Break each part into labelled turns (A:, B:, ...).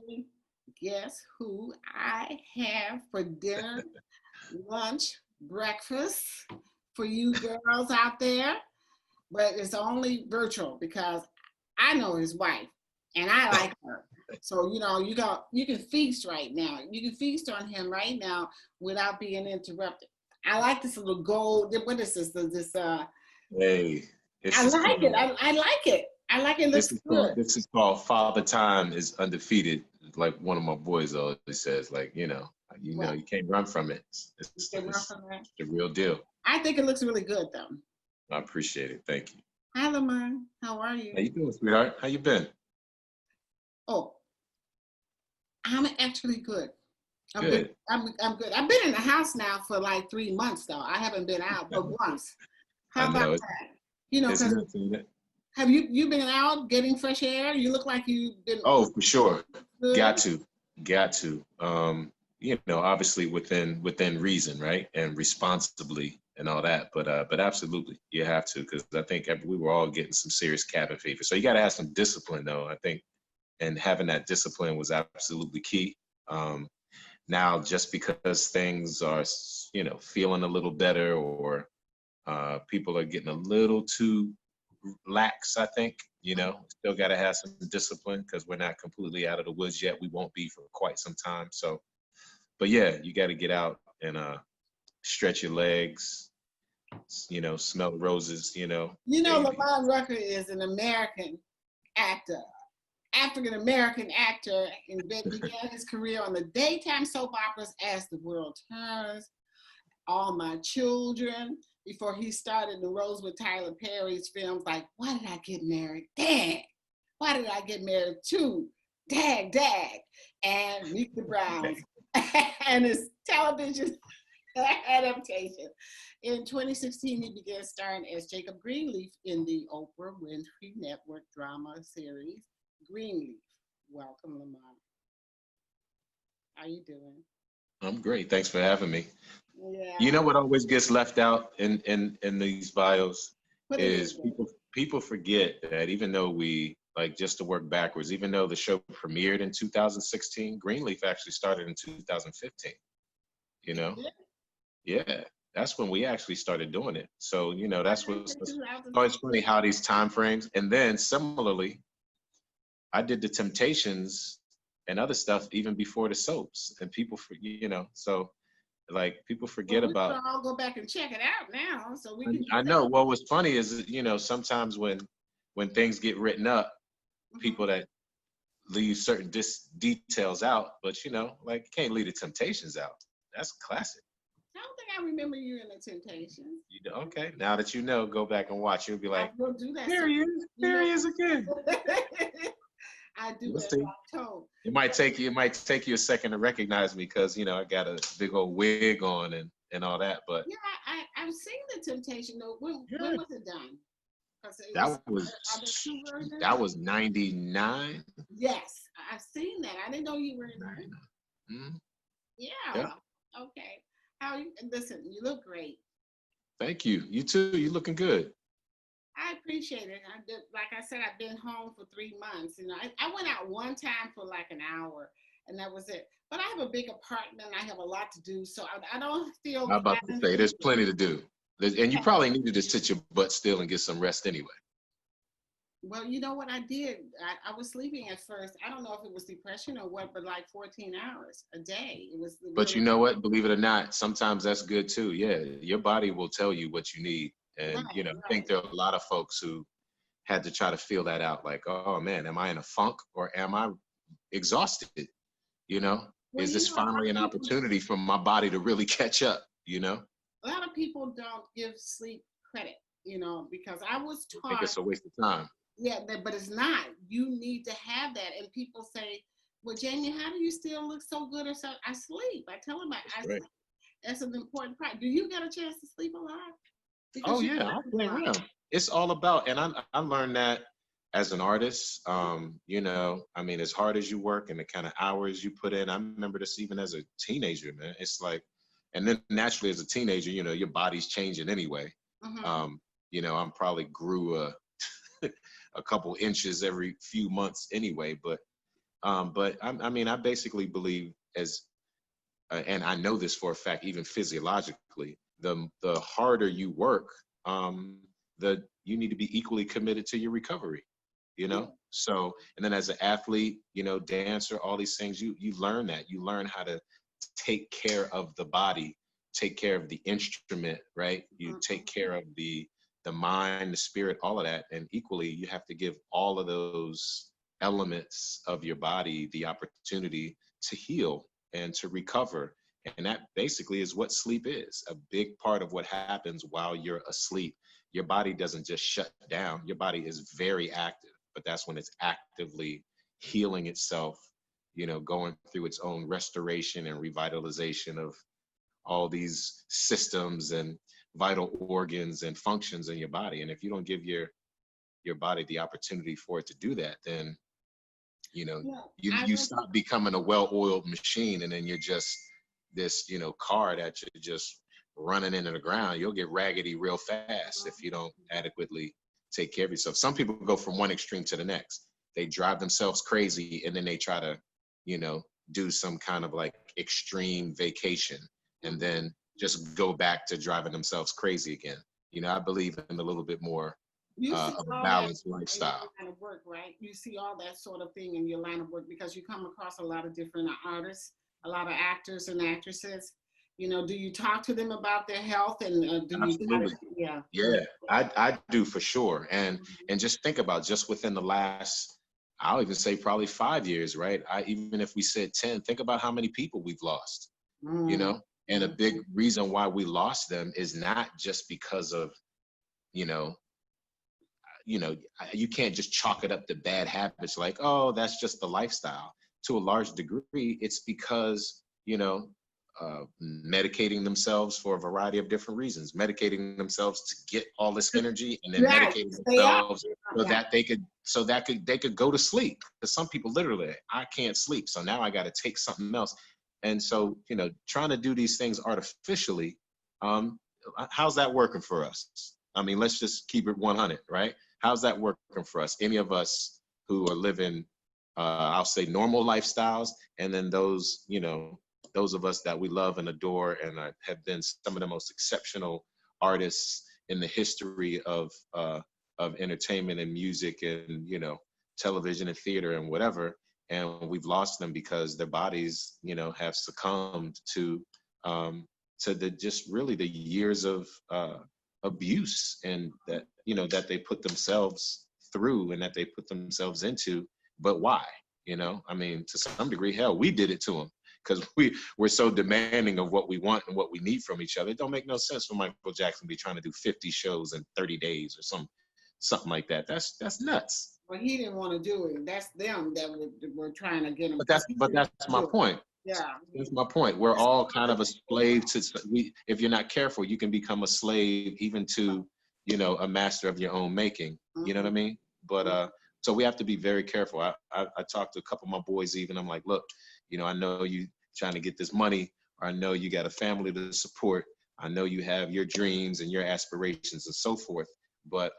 A: everybody, guess who I have for dinner, lunch, breakfast for you girls out there? But it's only virtual because I know his wife and I like her. So you can feast right now. You can feast on him right now without being interrupted. I like this little gold. What is this?
B: Hey, this
A: I
B: is
A: like it.
B: called
A: I like it. I like it.
B: this
A: Looks
B: is
A: good.
B: called this is called Father Time is undefeated. Like one of my boys always says, like,
A: Well,
B: you can't run from it.
A: you can run
B: It's
A: from that.
B: the real deal.
A: I think it looks really good though.
B: I appreciate it. Thank you.
A: Hi, Lamman. How are
B: How
A: you?
B: you doing, sweetheart? How you been?
A: Oh, I'm actually good. I'm good.
B: Good.
A: I'm good. I've been in the house now for like 3 months though. I haven't been out but once.
B: I
A: How about
B: know
A: that?
B: it's
A: Because
B: nothing.
A: have you been out getting fresh air? You look like you've been
B: Oh, for sure. Got
A: good.
B: to. Got to. Obviously within reason, right? And responsibly and all that. But absolutely, you have to, because I think we were all getting some serious cabin fever. So you got to have some discipline, though, I think. And having that discipline was absolutely key. Um, Now, just because things are, feeling a little better, or people are getting a little too lax, I think, still got to have some discipline because we're not completely out of the woods yet. We won't be for quite some time. So, but yeah, you got to get out and stretch your legs, smell the roses, maybe.
A: Lamont Rucker is an American actor, African American actor, and began his career on the daytime soap operas As the World Turns, All My Children, before he started the roles with Tyler Perry's films like Why Did I Get Married? Dag! Why Did I Get Married Too? Dag, Dag! And Meet the Browns. And his television adaptation. In 2016, he began starring as Jacob Greenleaf in the Oprah Winfrey Network drama series Greenleaf. Welcome, Lamont. How you doing?
B: I'm great. Thanks for having me. You
A: Yeah.
B: know what always gets left out in these bios
A: What it is?
B: is people forget that, even though we, like, just to work backwards, even though the show premiered in 2016, Greenleaf actually started in 2015. You know, yeah, that's when we actually started doing it. So that's what's always funny, how these time frames. And then similarly, I did the Temptations and other stuff even before the soaps, and people so, like, people
A: Well,
B: forget
A: we can
B: about.
A: all go back and check it out now, so we can
B: I
A: get
B: know. Well, what's funny is, sometimes when things get written up,
A: that.
B: people that leave certain details out, but like, you can't leave the Temptations out. That's classic.
A: I don't think I remember you in the Temptations.
B: Okay, now that go back and watch. You'll be
A: I
B: like,
A: will do that.
B: there he is.
A: You
B: There
A: know,
B: he is again.
A: I do
B: You'll
A: as
B: see.
A: I'm told.
B: It might take you a second to recognize me, because I got a big old wig on and all that. But
A: Yeah, I've seen the Temptation though. When
B: yeah,
A: was it done? Because it was,
B: that was
A: are there two versions?
B: that was 99.
A: Yes, I've seen that. I didn't know you were in there.
B: 99. Mhm. Yeah.
A: Yeah. Okay. How you? Listen, you look great.
B: Thank you. You too. You looking good.
A: I appreciate it. Like I said, I've been home for 3 months. I went out one time for like an hour, and that was it. But I have a big apartment. I have a lot to do, so I don't feel
B: I'm about to
A: cabin
B: say there's
A: fever.
B: plenty to do. And you probably needed to sit your butt still and get some rest anyway.
A: Well, you know what I did? I was sleeping at first. I don't know if it was depression or what, but like 14 hours a day. It was
B: But
A: really
B: you know what? Believe it or not, sometimes that's good too. Yeah, your body will tell you what you need. And
A: right,
B: I think
A: right.
B: there are a lot of folks who had to try to feel that out. Like, oh man, am I in a funk, or am I exhausted? You know,
A: Well,
B: is this
A: a lot
B: finally
A: of
B: an
A: people,
B: opportunity for my body to really catch up?
A: a lot of people don't give sleep credit. Because I was
B: I think
A: taught,
B: it's a waste of time.
A: yeah, but it's not. You need to have that. And people say, well, Jamie, how do you still look so good? Or so I sleep. I tell them
B: That's
A: I
B: great.
A: sleep. That's an important part. Do you get a chance to sleep a lot?
B: Oh
A: Because you
B: yeah, I
A: work a
B: play
A: lot.
B: around. It's all about, and I learned that as an artist. I mean, as hard as you work and the kind of hours you put in, I remember this even as a teenager, man. It's like, and then naturally as a teenager, your body's changing anyway.
A: Mm-hmm.
B: Um, I'm probably grew a couple inches every few months anyway, but But I mean, I basically believe and I know this for a fact, even physiologically, the harder you work, the you need to be equally committed to your recovery. You know, so and then as an athlete, you know, dancer, all these things, you learn that. You learn how to take care of the body, take care of the instrument, right? You take care of the mind, the spirit, all of that, and equally, you have to give all of those elements of your body the opportunity to heal and to recover. And that basically is what sleep is. A big part of what happens while you're asleep. Your body doesn't just shut down. Your body is very active, but that's when it's actively healing itself, you know, going through its own restoration and revitalization of all these systems and vital organs and functions in your body. And if you don't give your body the opportunity for it to do that, then you know, you stop becoming a well-oiled machine, and then you're just this, you know, car that you're just running into the ground. You'll get raggedy real fast if you don't adequately take care of yourself. Some people go from one extreme to the next. They drive themselves crazy, and then they try to, you know, do some kind of like extreme vacation, and then just go back to driving themselves crazy again. You know, I believe in a little bit more of a balanced lifestyle.
A: Line of work, right? You see all that sort of thing in your line of work because you come across a lot of different artists, a lot of actors and actresses. You know, do you talk to them about their health and do
B: Absolutely. Yeah, I do for sure. And
A: Mm-hmm.
B: and just think about just within the last, I'll even say probably 5 years, right? Even if we said 10, think about how many people we've lost, you know? And a big reason why we lost them is not just because of, you know, you can't just chalk it up to bad habits like, oh, that's just the lifestyle. To a large degree, it's because, you know, medicating themselves for a variety of different reasons, medicating themselves to get all this energy, and then medicating themselves so that they could go to sleep. Because some people literally, I can't sleep, so now I got to take something else. And so, you know, trying to do these things artificially, how's that working for us? I mean, let's just keep it 100, right? How's that working for us? Any of us who are living, I'll say, normal lifestyles, and then those, you know, those of us that we love and adore and have been some of the most exceptional artists in the history of entertainment and music and, you know, television and theater and whatever. And we've lost them because their bodies, you know, have succumbed to the just really the years of abuse and that, you know, that they put themselves through and that they put themselves into. But why? You know, I mean, to some degree, hell, we did it to them because we're so demanding of what we want and what we need from each other. It don't make no sense for Michael Jackson to be trying to do 50 shows in 30 days or something like that. That's nuts.
A: Well, he didn't want to do it. That's them that were trying to get him.
B: But that's my point.
A: Yeah,
B: that's my point. We're all kind of a slave to. If you're not careful, you can become a slave even to, you know, a master of your own making. You know what I mean? But so we have to be very careful. I talked to a couple of my boys even. I'm like, look, you know, I know you trying to get this money, or I know you got a family to support. I know you have your dreams and your aspirations and so forth. But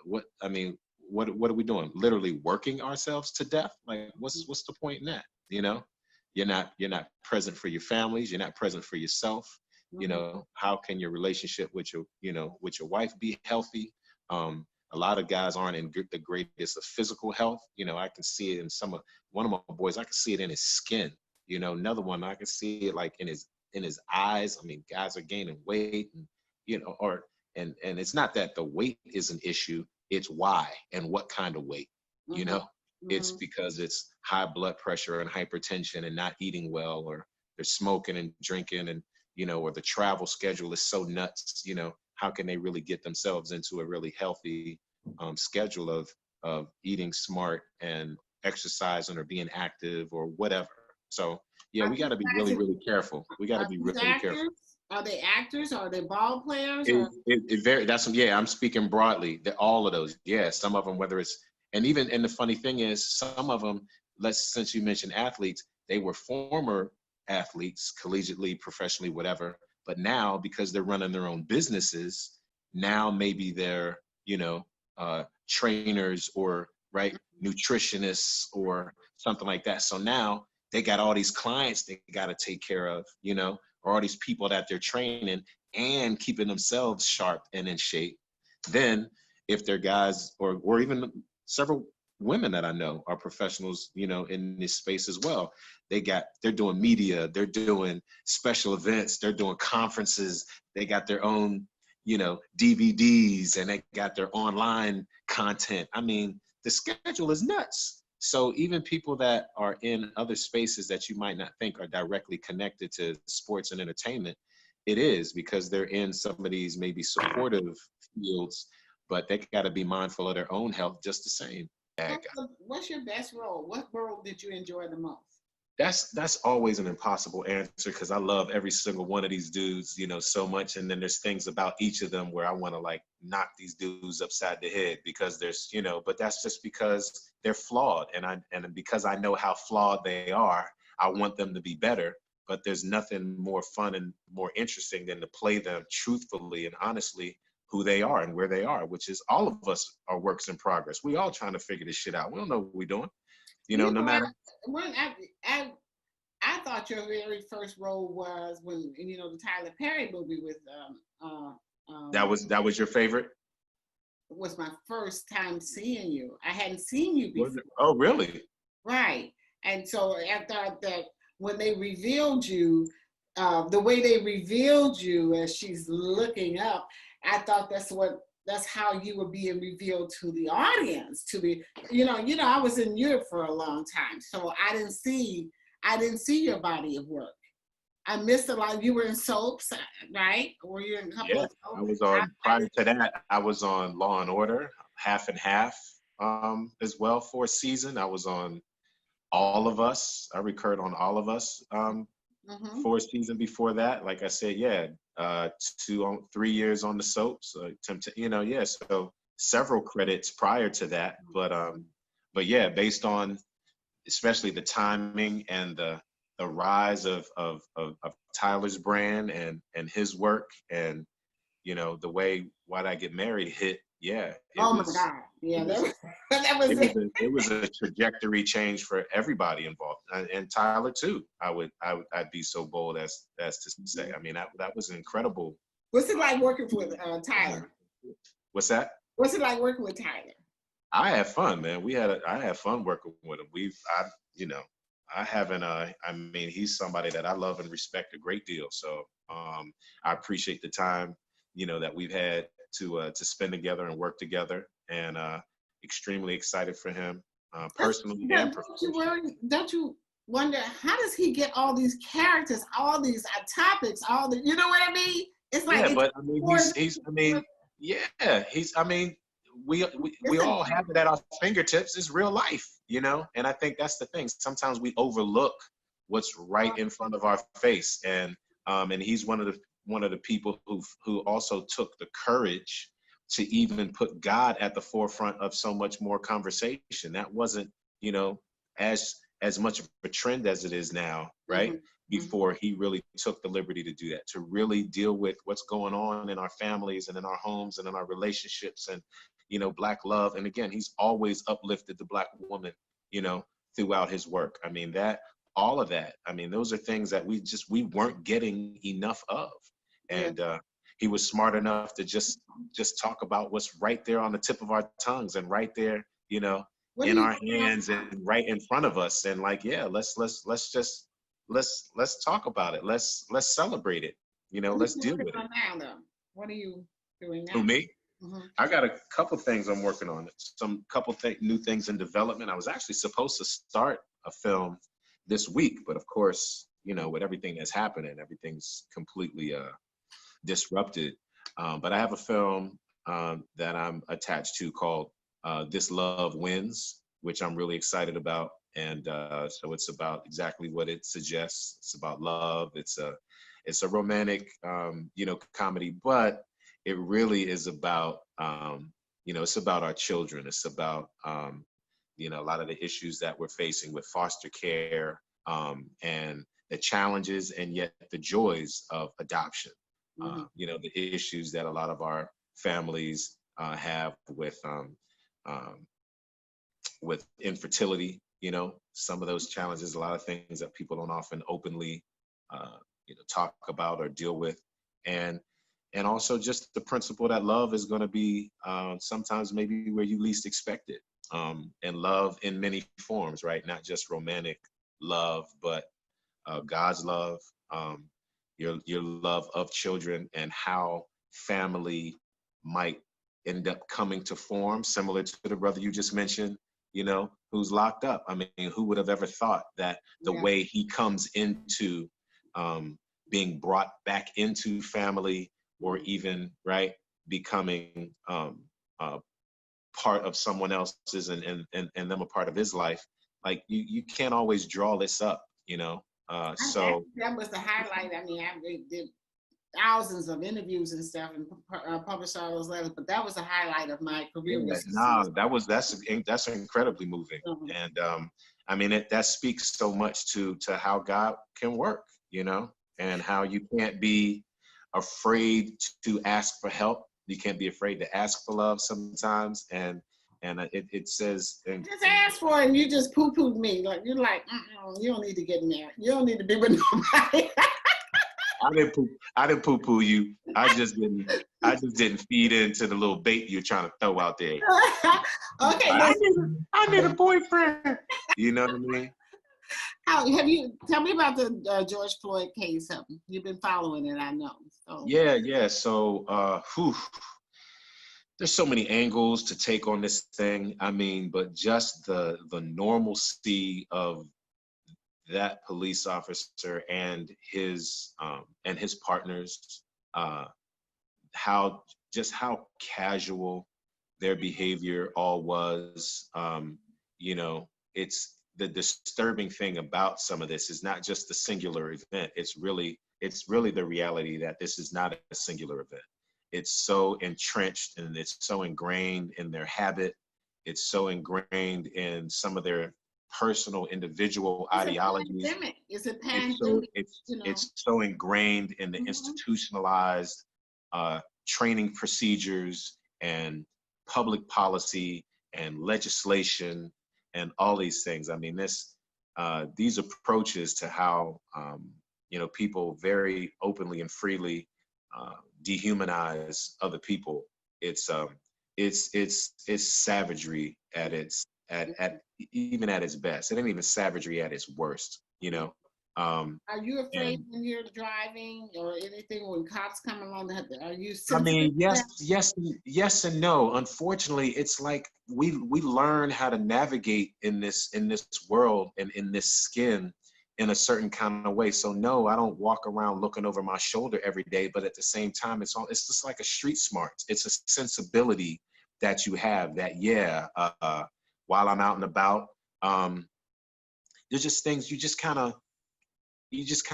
B: what are we doing? Literally working ourselves to death? Like, what's the point in that? You know, you're not present for your families. You're not present for yourself. You know, how can your relationship with your wife be healthy? A lot of guys aren't in the greatest of physical health. You know, I can see it in one of my boys. I can see it in his skin. You know, another one I can see it like in his eyes. I mean, guys are gaining weight, and you know, and it's not that the weight is an issue. It's why and what kind of weight. You know, it's because it's high blood pressure and hypertension and not eating well, or they're smoking and drinking, and you know, or the travel schedule is so nuts. You know, how can they really get themselves into a really healthy schedule of eating smart and exercising or being active or whatever? So yeah, we got to be really, really careful. We got to be really careful.
A: Are they actors? Are they ball players?
B: I'm speaking broadly. All of those. Yeah, some of them, whether it's, and the funny thing is, some of them, since you mentioned athletes, they were former athletes, collegiately, professionally, whatever. But now, because they're running their own businesses, now maybe they're, you know, trainers or right? Nutritionists or something like that. So now they got all these clients they got to take care of, or all these people that they're training and keeping themselves sharp and in shape. Then if they're guys or even several women that I know are professionals, in this space as well. They're doing media, they're doing special events, they're doing conferences, they got their own, DVDs, and they got their online content. I mean, the schedule is nuts. So even people that are in other spaces that you might not think are directly connected to sports and entertainment, it is because they're in some of these maybe supportive fields, but they got to be mindful of their own health just the same.
A: What's your best role? What role did you enjoy the most?
B: That's always an impossible answer because I love every single one of these dudes, so much. And then there's things about each of them where I want to like knock these dudes upside the head because there's, but that's just because they're flawed. And because I know how flawed they are, I want them to be better. But there's nothing more fun and more interesting than to play them truthfully and honestly who they are and where they are, which is all of us are works in progress. We all trying to figure this shit out. We don't know what we're doing. No matter.
A: I thought your very first role was when the Tyler Perry movie with
B: that was your favorite?
A: Was my first time seeing you. I hadn't seen you before.
B: Oh, really?
A: Right. And so I thought that when they revealed you, the way they revealed you as she's looking up, I thought that's how you were being revealed to the audience. I was in Europe for a long time, so I didn't see your body of work. I missed a lot. You were in soaps, right? Were you in a couple of soaps?
B: I was on, prior to that, I was on Law and Order, Half and Half, as well for a season. I was on All of Us. I recurred on All of Us for a season before that. Like I said, 3 years on the soaps. So several credits prior to that. But yeah, based on especially the timing and the rise of Tyler's brand and his work and the way Why'd I Get Married hit. Yeah.
A: My God. Yeah, that was it.
B: It was a trajectory change for everybody involved, and Tyler too. I'd be so bold as to say. I mean, that was incredible.
A: What's it like working with Tyler?
B: What's that?
A: What's it like working with Tyler?
B: I had fun, man. I had fun working with him. He's somebody that I love and respect a great deal. So I appreciate the time, that we've had to spend together and work together, and extremely excited for him personally and professionally.
A: Don't you wonder how does he get all these characters, all these topics, you know what I mean? It's like
B: we all have it at our fingertips. It's real life, and I think that's the thing. Sometimes we overlook what's right in front of our face, and he's one of the people who also took the courage to even put God at the forefront of so much more conversation. That wasn't, as much of a trend as it is now, right? Before he really took the liberty to do that, to really deal with what's going on in our families and in our homes and in our relationships and, Black love. And again, he's always uplifted the Black woman, throughout his work. I mean, all of that. I mean, those are things that we weren't getting enough of. And he was smart enough to just talk about what's right there on the tip of our tongues and right there, in our hands and right in front of us. And like, yeah, let's talk about it. Let's celebrate it. Let's deal with it.
A: What are you doing now?
B: Who, me? I got a couple things I'm working on. New things in development. I was actually supposed to start a film this week, but of course, with everything that's happening, everything's completely disrupted. But I have a film that I'm attached to called This Love Wins, which I'm really excited about. And so it's about exactly what it suggests. It's about love. It's a romantic, comedy, but it really is about, it's about our children. It's about, a lot of the issues that we're facing with foster care and the challenges and yet the joys of adoption. The issues that a lot of our families have with with infertility, some of those challenges, a lot of things that people don't often openly, talk about or deal with. And also just the principle that love is going to be sometimes maybe where you least expect it. And love in many forms, right? Not just romantic love, but God's love, your love of children, and how family might end up coming to form, similar to the brother you just mentioned, who's locked up. I mean, who would have ever thought that the way he comes into being brought back into family, or even, right, becoming part of someone else's, and them a part of his life. Like you can't always draw this up, so
A: that was the highlight. I mean, I did thousands of interviews and stuff, and published all those letters, but that was the highlight of my career.
B: That's incredibly moving. Mm-hmm. And I mean, that speaks so much to how God can work, and how you can't be afraid to ask for help. You can't be afraid to ask for love sometimes. And it says,
A: just ask for it, and you just poo-pooed me. Like, you're like, you don't need to get married. You don't need to be with nobody.
B: I didn't poo-poo you. I just didn't feed into the little bait you're trying to throw out there.
A: Okay.
B: I need a boyfriend. You know what I mean?
A: Tell me about the George Floyd case? You've been following it, I know. So.
B: Yeah. So, there's so many angles to take on this thing. I mean, but just the normalcy of that police officer and his partners, how casual their behavior all was. It's the disturbing thing about some of this is not just the singular event. It's really the reality that this is not a singular event. It's so entrenched and it's so ingrained in their habit. It's so ingrained in some of their personal individual ideologies.
A: It's a pandemic.
B: It's so ingrained in the institutionalized training procedures and public policy and legislation and all these things. I mean, these approaches to how people very openly and freely dehumanize other people. It's savagery at its even at its best. It ain't even savagery at its worst.
A: Are you afraid when you're driving or anything when cops come along? Are you sensitive?
B: I mean, yes and no. Unfortunately, it's like we learn how to navigate in this world and in this skin in a certain kind of way. So no, I don't walk around looking over my shoulder every day, but at the same time, it's just like a street smart. It's a sensibility that you have that, while I'm out and about, there's just things you just kind of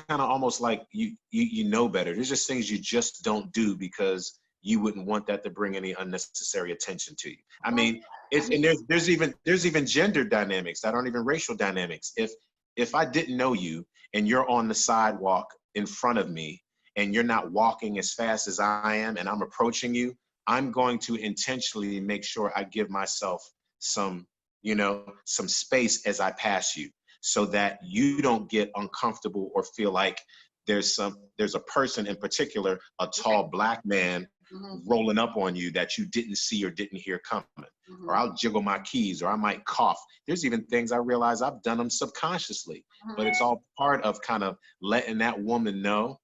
B: almost like you know better. There's just things you just don't do because you wouldn't want that to bring any unnecessary attention to you. I mean, there's even gender dynamics that aren't even racial dynamics. If I didn't know you and you're on the sidewalk in front of me and you're not walking as fast as I am and I'm approaching you, I'm going to intentionally make sure I give myself some space as I pass you, so that you don't get uncomfortable or feel like there's a person in particular, a tall Black man, rolling up on you that you didn't see or didn't hear coming. Or I'll jiggle my keys, or I might cough. There's even things I realize I've done them subconsciously, but it's all part of kind of letting that woman know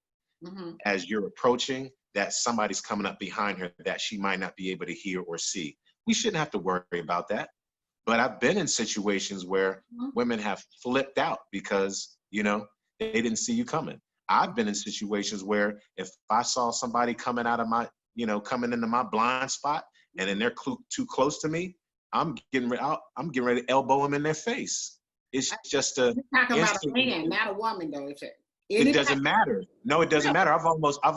B: as you're approaching that somebody's coming up behind her that she might not be able to hear or see. We shouldn't have to worry about that. But I've been in situations where women have flipped out because, they didn't see you coming. I've been in situations where if I saw somebody coming out of my, coming into my blind spot and then they're too close to me, I'm getting ready to elbow them in their face. It's just
A: You're talking about a man, not a woman, though.
B: It doesn't matter. No, it doesn't matter. I've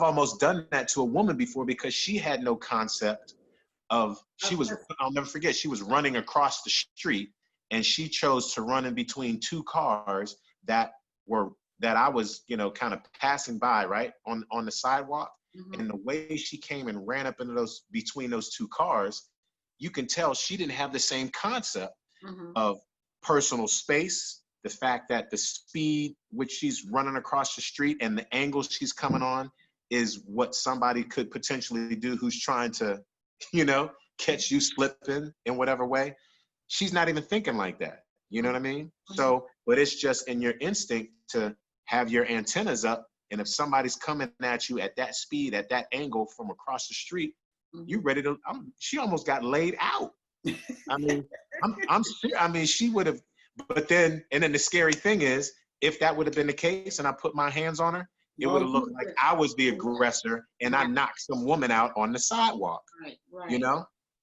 B: almost done that to a woman before because she had no concept of, I'll never forget, she was running across the street and she chose to run in between two cars that I was, kind of passing by, right, on the sidewalk. And the way she came and ran up into between those two cars, you can tell she didn't have the same concept of personal space, the fact that the speed which she's running across the street and the angle she's coming on is what somebody could potentially do who's trying to, catch you slipping in whatever way. She's not even thinking like that. You know what I mean? So, but it's just in your instinct to have your antennas up. And if somebody's coming at you at that speed, at that angle from across the street, you ready to, she almost got laid out. I mean, I'm serious. I mean, she would have, and then the scary thing is, if that would have been the case and I put my hands on her, it would have looked like I was the aggressor and I knocked some woman out on the sidewalk. Right.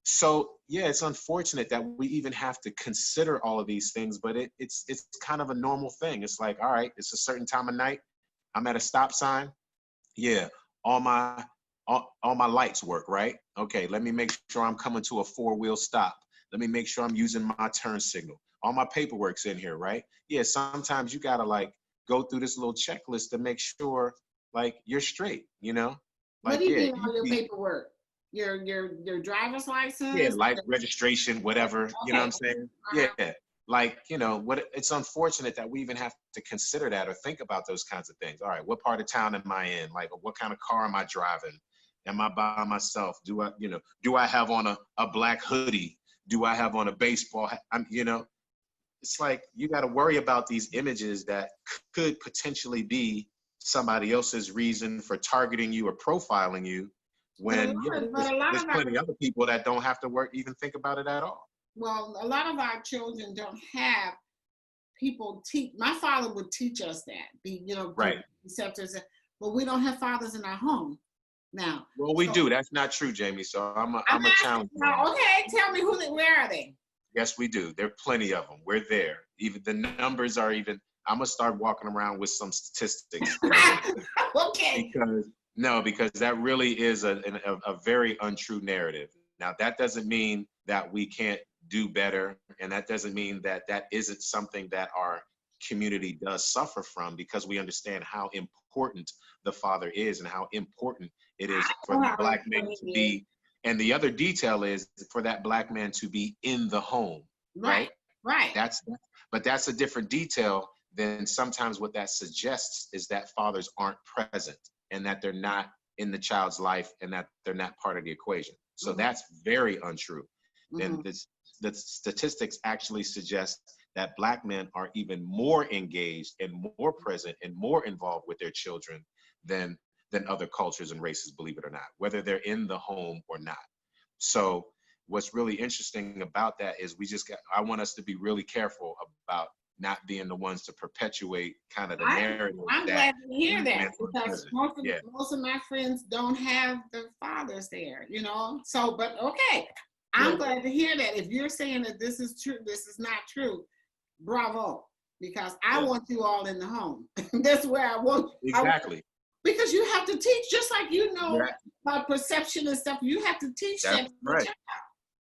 B: So yeah, it's unfortunate that we even have to consider all of these things, but it's kind of a normal thing. It's like, all right, it's a certain time of night. I'm at a stop sign. Yeah, all my lights work, right? Okay, let me make sure I'm coming to a 4-wheel stop. Let me make sure I'm using my turn signal. All my paperwork's in here, right? Yeah, sometimes you gotta go through this little checklist to make sure you're straight,
A: What do you mean all your paperwork? Your driver's license?
B: Yeah, life registration, whatever. Okay. You know what I'm saying? Yeah. It's unfortunate that we even have to consider that or think about those kinds of things. All right, what part of town am I in? What kind of car am I driving? Am I by myself? Do I have on a black hoodie? Do I have on a baseball hat? It's like you got to worry about these images that could potentially be somebody else's reason for targeting you or profiling you, when there's plenty of other people that don't have to even think about it at all.
A: Well, a lot of our children don't have people teach. My father would teach us that,
B: right.
A: Receptors, but we don't have fathers in our home now.
B: Well, we do. That's not true, Jamie. So I'm a challenge.
A: Okay, tell me where are they?
B: Yes, we do. There are plenty of them. We're there. Even the numbers are even. I'm gonna start walking around with some statistics.
A: Okay.
B: Because that really is a very untrue narrative. Now, that doesn't mean that we can't do better, and that doesn't mean that isn't something that our community does suffer from, because we understand how important the father is and how important it is for the black man to be. And the other detail is for that black man to be in the home, right?
A: Right.
B: But that's a different detail than sometimes what that suggests is that fathers aren't present and that they're not in the child's life and that they're not part of the equation. So that's very untrue. And the statistics actually suggest that black men are even more engaged and more present and more involved with their children than other cultures and races, believe it or not, whether they're in the home or not. So what's really interesting about that is I want us to be really careful about not being the ones to perpetuate kind of the narrative.
A: I'm glad to hear that, because most of my friends don't have the fathers there, So, but okay, I'm glad to hear that. If you're saying that this is true, this is not true, bravo, because I want you all in the home. That's where I want.
B: Exactly.
A: Because you have to teach, just like about perception and stuff. You have to teach that.
B: Right.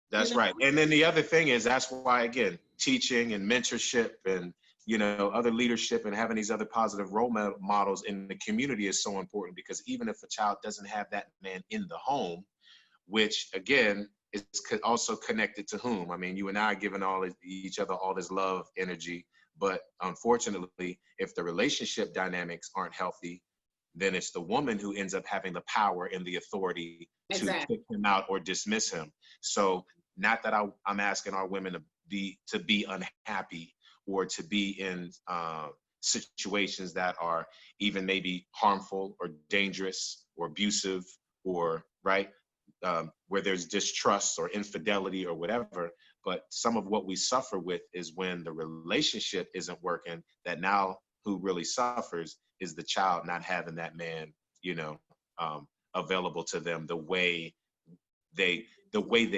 B: That's right. And then the other thing is, that's why, again, teaching and mentorship and, other leadership and having these other positive role models in the community is so important, because even if a child doesn't have that man in the home, which again is also connected to whom? I mean, you and I are giving each other all this love, energy, but unfortunately, if the relationship dynamics aren't healthy, then it's the woman who ends up having the power and the authority to kick him out or dismiss him. So not that I'm asking our women to be unhappy or to be in situations that are even maybe harmful or dangerous or abusive or where there's distrust or infidelity or whatever. But some of what we suffer with is when the relationship isn't working, that now who really suffers is the child not having that man, available to them the way they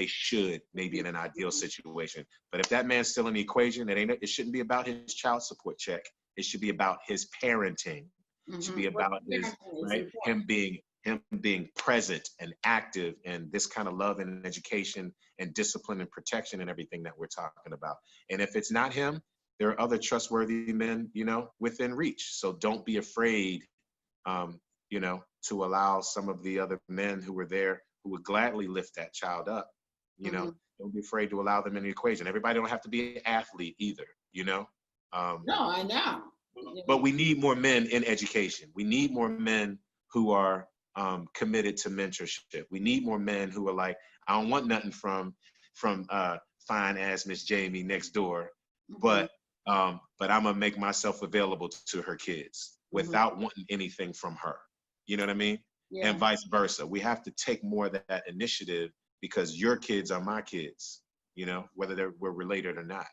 B: should, maybe in an ideal situation. But if that man's still in the equation, it shouldn't be about his child support check. It should be about his parenting. It should be about him being present and active, and this kind of love and education and discipline and protection and everything that we're talking about. And if it's not him, there are other trustworthy men, within reach. So don't be afraid, to allow some of the other men who were there, who would gladly lift that child up, Don't be afraid to allow them in the equation. Everybody don't have to be an athlete either, you know?
A: No, I know.
B: But we need more men in education. We need more men who are committed to mentorship. We need more men who are like, I don't want nothing from fine ass Miss Jamie next door, but I'm gonna make myself available to her kids without wanting anything from her. You know what I mean?
A: Yeah.
B: And vice versa. We have to take more of that initiative because your kids are my kids. You know, whether we're related or not.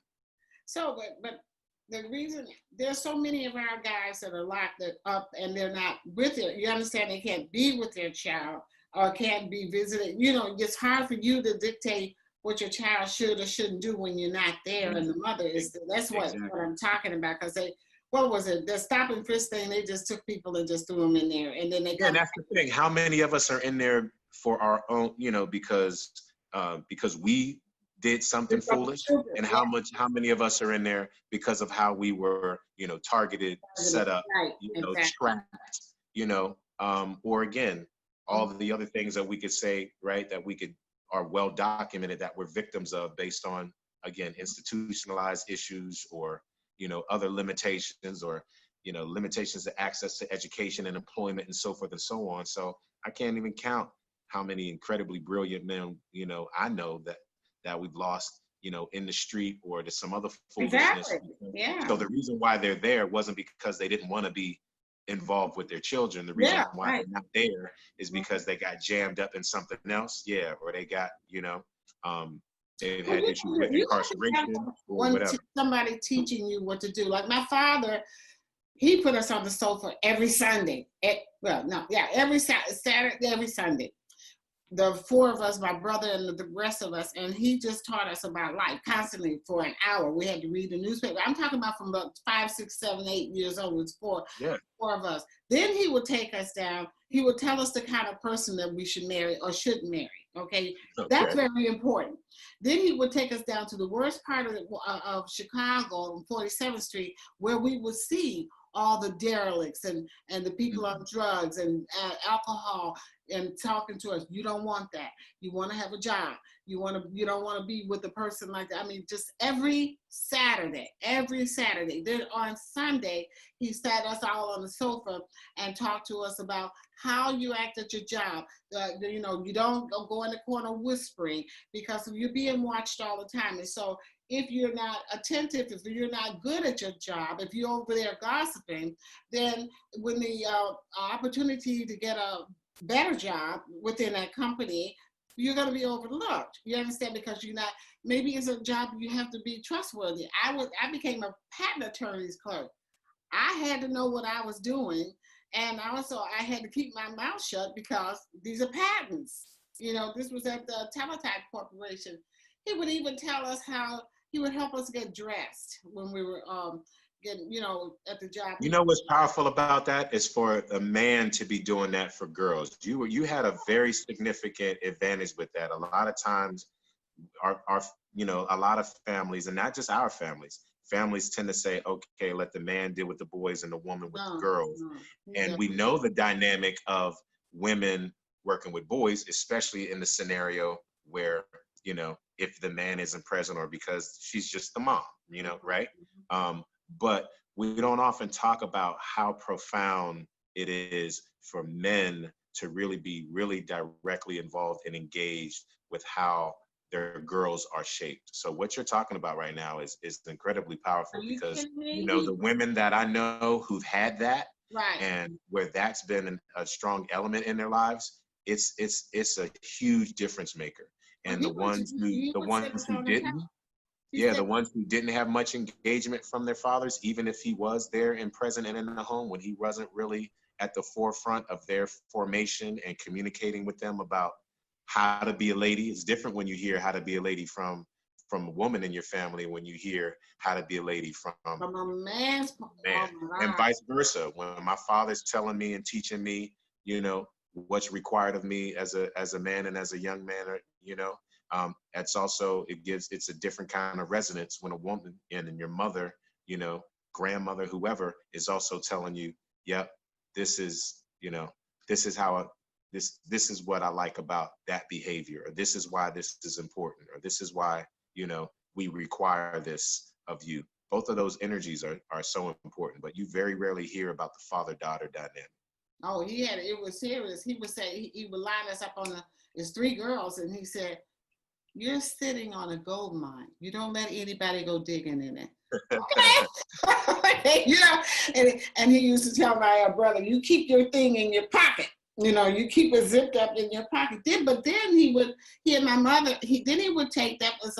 A: So, but the reason there's so many of our guys that are locked up and they're not with it. You understand? They can't be with their child or can't be visited. You know, it's hard for you to dictate what your child should or shouldn't do when you're not there, and the mother is there. That's what I'm talking about. Because what was it? The stop and frisk thing. They just took people and just threw them in there, and then they.
B: Yeah, and that's the thing. How many of us are in there for our own? You know, because we did something foolish, and how many of us are in there because of how we were, you know, targeted, set up, trapped, you know, or again, all the other things that we could say, right, that we are well documented that we're victims of based on, again, institutionalized issues or, you know, other limitations or, you know, limitations to access to education and employment and so forth and so on. So I can't even count how many incredibly brilliant men, you know, I know that we've lost, you know, in the street or to some other foolishness.
A: Exactly. Yeah.
B: So the reason why they're there wasn't because they didn't want to be involved with their children. The reason why they're not there is because they got jammed up in something else. Yeah. Or they got, you know, they've had issues with incarceration or whatever.
A: Somebody teaching you what to do. Like my father, he put us on the sofa every Sunday. Every Saturday, every Sunday. The four of us, my brother and the rest of us, and he just taught us about life constantly for an hour. We had to read the newspaper. I'm talking about from about 5, 6, 7, 8 years old. It's four of us. Then he would take us down. He would tell us the kind of person that we should marry or shouldn't marry. Okay, that's very important. Then he would take us down to the worst part of Chicago on 47th Street, where we would see all the derelicts and the people on drugs and alcohol and talking to us. You don't want that. You want to have a job. You don't want to be with a person like that. I mean, just every Saturday. Then on Sunday, he sat us all on the sofa and talked to us about how you act at your job. You know, you don't go in the corner whispering because you're being watched all the time. And so if you're not attentive, if you're not good at your job, if you're over there gossiping, then when the opportunity to get a better job within that company, you're going to be overlooked. You understand? Because you're not, maybe it's a job you have to be trustworthy. I became a patent attorney's clerk. I had to know what I was doing. And also I had to keep my mouth shut because these are patents. You know, this was at the Teletype Corporation. He would even tell us how he would help us get dressed when we were getting, you know, at the job.
B: You know what's powerful about that is for a man to be doing that for girls. You had a very significant advantage with that. A lot of times, our you know, a lot of families, and not just our families tend to say, okay, let the man deal with the boys and the woman with the girls. And we know the dynamic of women working with boys, especially in the scenario where, you know, if the man isn't present or because she's just the mom, you know, right? But we don't often talk about how profound it is for men to really be really directly involved and engaged with how their girls are shaped. So what you're talking about right now is incredibly powerful because, you know, the women that I know who've had that and where that's been a strong element in their lives, it's a huge difference maker. And the ones who didn't, the ones who didn't have much engagement from their fathers, even if he was there and present and in the home, when he wasn't really at the forefront of their formation and communicating with them about how to be a lady. It's different when you hear how to be a lady from a woman in your family when you hear how to be a lady from
A: a man's
B: man, and vice versa. When my father's telling me and teaching me, you know, what's required of me as a man and as a young man, or, you know, it's also, it's a different kind of resonance when a woman and your mother, you know, grandmother, whoever is also telling you, yep, this is, you know, this is this is what I like about that behavior, or this is why this is important, or this is why, you know, we require this of you. Both of those energies are so important, but you very rarely hear about the father-daughter dynamic.
A: Oh, it was serious. He would say, he would line us up it's 3 girls, and he said, you're sitting on a gold mine. You don't let anybody go digging in it. Okay. You know, and he used to tell my brother, you keep your thing in your pocket. You know, you keep it zipped up in your pocket. But then he and my mother, he would take, that was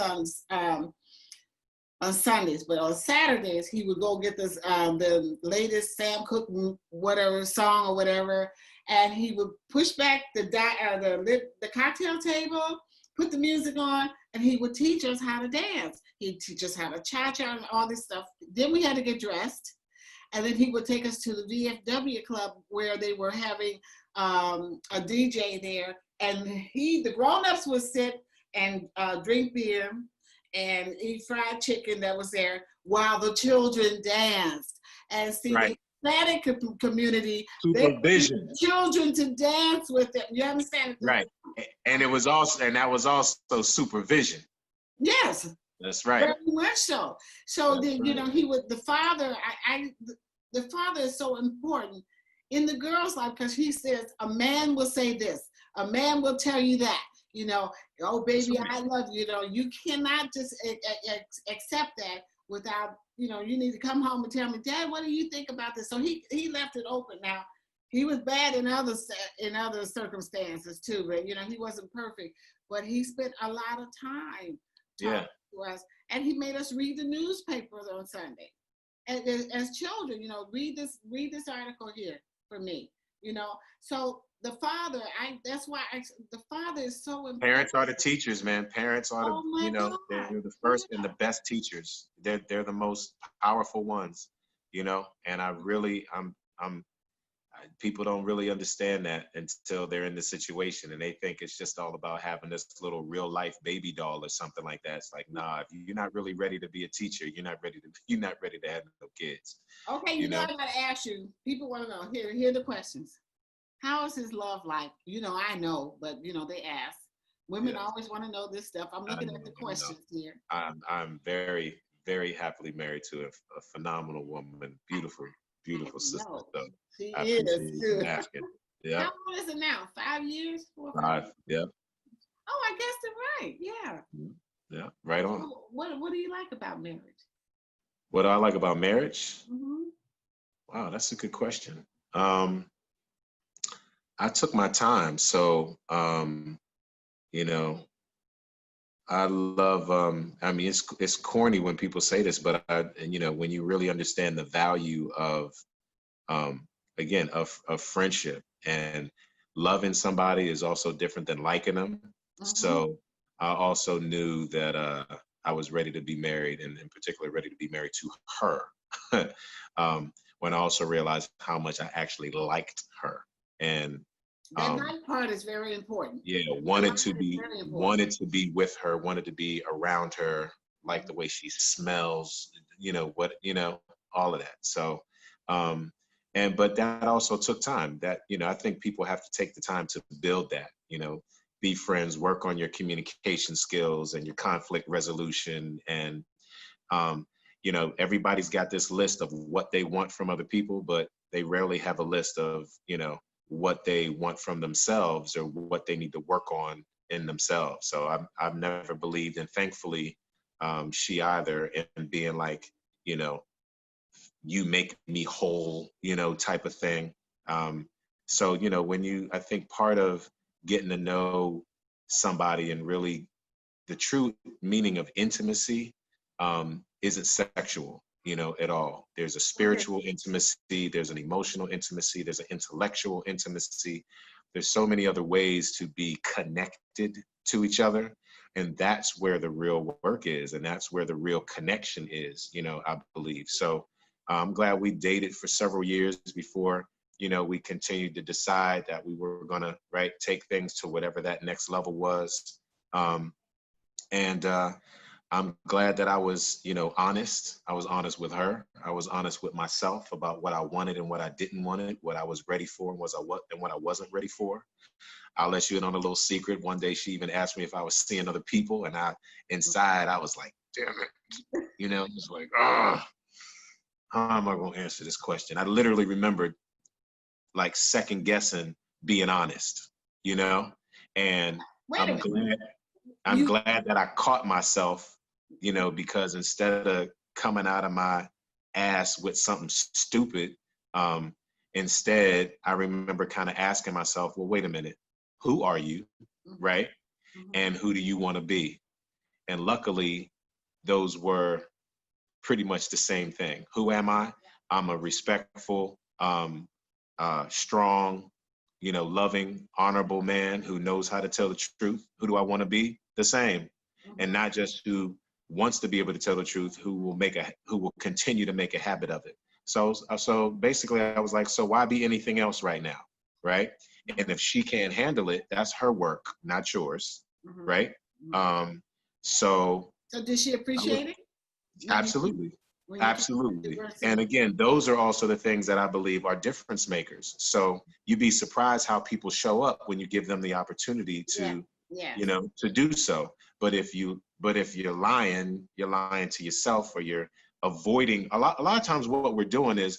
A: on Sundays, but on Saturdays he would go get this the latest Sam Cooke whatever song or whatever, and he would push back the cocktail table, put the music on, and he would teach us how to dance. He'd teach us how to cha-cha and all this stuff. Then we had to get dressed, and then he would take us to the VFW club where they were having a DJ there, and the grown-ups would sit and drink beer and eat fried chicken that was there while the children danced. And see, right. The Hispanic community,
B: supervision,
A: they children to dance with them. You understand?
B: Right. And that was also supervision.
A: Yes.
B: That's right.
A: Very much so. So then, right. You know, the father is so important in the girl's life, because he says a man will say this, a man will tell you that. You know, oh baby, I love you. You know, you cannot just accept that without, you know, you need to come home and tell me, Dad, what do you think about this? So he left it open. Now, he was bad in other circumstances too, but you know, he wasn't perfect. But he spent a lot of time talking to us, and he made us read the newspapers on Sunday. And as children, you know, read this article here for me. You know, so. The father, that's why the father is so important.
B: Parents are the teachers, man. Parents are you know, God. They're the first and the best teachers. They're the most powerful ones, you know. And people don't really understand that until they're in the situation, and they think it's just all about having this little real life baby doll or something like that. It's like, nah, if you're not really ready to be a teacher, you're not ready to have no kids.
A: Okay, you know, I gotta ask you. People want to know. Here are the questions. How is his love life? You know, I know, but you know, they ask. Women always want to know this stuff. I'm looking at the questions here.
B: I'm very, very happily married to a phenomenal woman, beautiful sister. So
A: she is too.
B: Yeah.
A: How long is it now? 5 years? 4 or
B: 5? Yeah.
A: Oh, I guess they're right. Yeah.
B: Yeah. Right on.
A: So what do you like about marriage?
B: What do I like about marriage?
A: Mm-hmm.
B: Wow, that's a good question. I took my time. So, you know, I love, I mean, it's corny when people say this, but you know, when you really understand the value of, again, of friendship, and loving somebody is also different than liking them. Mm-hmm. So I also knew that I was ready to be married, and in particular, ready to be married to her. When I also realized how much I actually liked her. And
A: that night part is very important.
B: Yeah, wanted to be with her, wanted to be around her, like the way she smells, you know, all of that. So, but that also took time. That, you know, I think people have to take the time to build that, you know, be friends, work on your communication skills and your conflict resolution. And, you know, everybody's got this list of what they want from other people, but they rarely have a list of, you know, what they want from themselves or what they need to work on in themselves. So I've never believed, and thankfully she either, in being like, you know, you make me whole, you know, type of thing. So, you know, I think part of getting to know somebody and really the true meaning of intimacy isn't sexual, you know, at all. There's a spiritual intimacy, there's an emotional intimacy, there's an intellectual intimacy. There's so many other ways to be connected to each other. And that's where the real work is. And that's where the real connection is, you know, I believe. So I'm glad we dated for several years before, you know, we continued to decide that we were gonna, take things to whatever that next level was. I'm glad that I was, honest. I was honest with her. I was honest with myself about what I wanted and what I didn't want it, what I was ready for and what I wasn't ready for. I'll let you in on a little secret. One day she even asked me if I was seeing other people, and inside I was like, damn it. Just like, how am I going to answer this question? I literally remembered like second guessing being honest, and
A: Wait a
B: I'm
A: minute.
B: glad I'm glad that I caught myself, because instead of coming out of my ass with something stupid, instead I remember kind of asking myself, well, wait a minute, who are you, right? And who do you want to be? And luckily, those were pretty much the same thing. Who am I? I'm a respectful, strong, loving, honorable man who knows how to tell the truth. Who do I want to be? The same. And not just who wants to be able to tell the truth, who will continue to make a habit of it. So basically I was like, so why be anything else right now? Right. And if she can't handle it, that's her work, not yours. Right. So
A: did she appreciate it?
B: Absolutely. Absolutely. And again, those are also the things that I believe are difference makers. So you'd be surprised how people show up when you give them the opportunity to, to do so. But if you're lying to yourself, or you're avoiding a lot of times what we're doing is,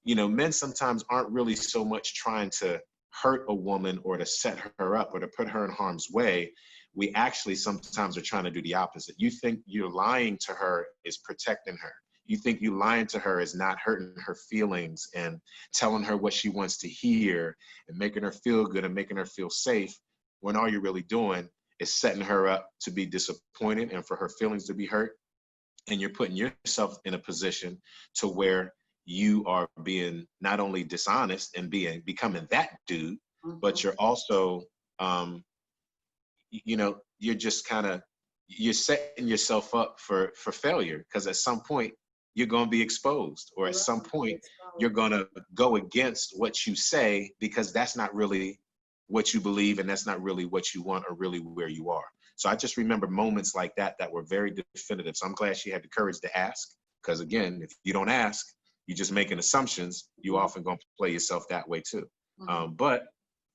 B: men sometimes aren't really so much trying to hurt a woman or to set her up or to put her in harm's way. We actually sometimes are trying to do the opposite. You think you're lying to her is protecting her. You think you lying to her is not hurting her feelings and telling her what she wants to hear and making her feel good and making her feel safe, when all you're really doing is setting her up to be disappointed and for her feelings to be hurt. And you're putting yourself in a position to where you are being not only dishonest and becoming that dude, but you're also, you're just you're setting yourself up for failure, because at some point you're going to be exposed, or at some point you're going to go against what you say, because that's not really what you believe and that's not really what you want or really where you are. So I just remember moments like that were very definitive. So I'm glad she had the courage to ask, because again, if you don't ask, you're just making assumptions. You often going to play yourself that way too. But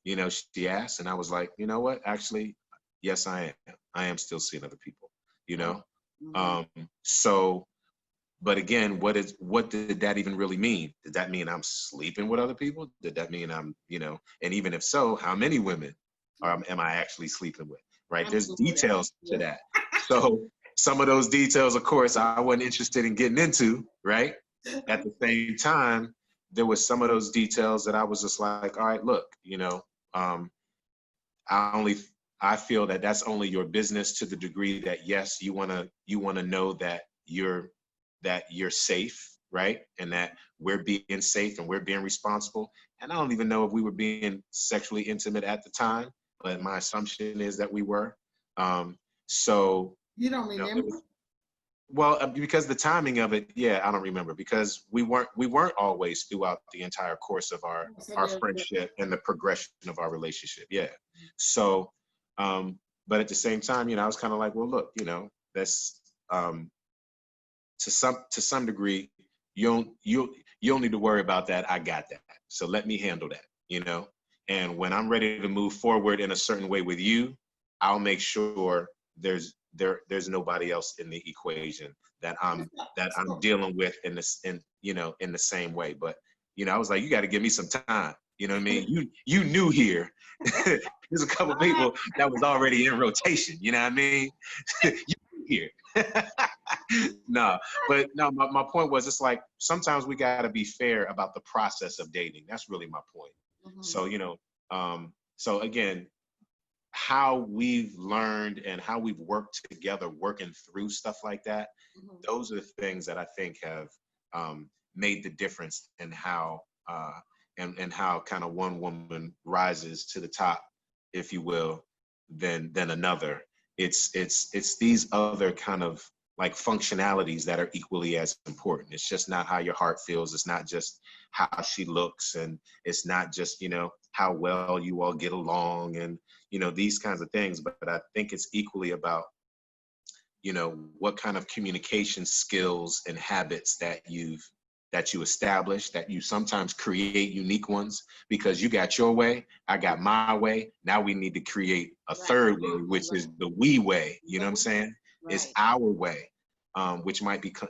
B: she asked, and I was like, you know what, actually, yes, I am still seeing other people, so, but again, what did that even really mean? Did that mean I'm sleeping with other people? Did that mean I'm, and even if so, how many women am I actually sleeping with? Right? There's details to that. So some of those details, of course, I wasn't interested in getting into, right? At the same time, there was some of those details that I was just like, all right, look, I feel that that's only your business to the degree that, yes, you want to know that you're safe, right? And that we're being safe and we're being responsible. And I don't even know if we were being sexually intimate at the time, but my assumption is that we were. So
A: you don't remember?
B: Well, because the timing of it, I don't remember, because we weren't always throughout the entire course of our friendship and the progression of our relationship. Yeah. So, but at the same time, I was kind of like, well, look, that's, to some degree, you don't need to worry about that. I got that. So let me handle that, and when I'm ready to move forward in a certain way with you, I'll make sure there's nobody else in the equation that I'm dealing with in the same way. But I was like, you got to give me some time. You know what I mean? You knew here. There's a couple people that was already in rotation. You know what I mean? You knew here. No, but no, my point was, it's like sometimes we got to be fair about the process of dating. That's really my point. So, so again, how we've learned and how we've worked together, working through stuff like that, those are the things that I think have made the difference in how and how kind of one woman rises to the top, if you will, than another. It's these other kind of like functionalities that are equally as important. It's just not how your heart feels. It's not just how she looks, and it's not just, how well you all get along and, these kinds of things. But I think it's equally about, what kind of communication skills and habits that you establish, that you sometimes create unique ones because you got your way, I got my way. Now we need to create a third way, which is the we way. You know what I'm saying? It's our way, which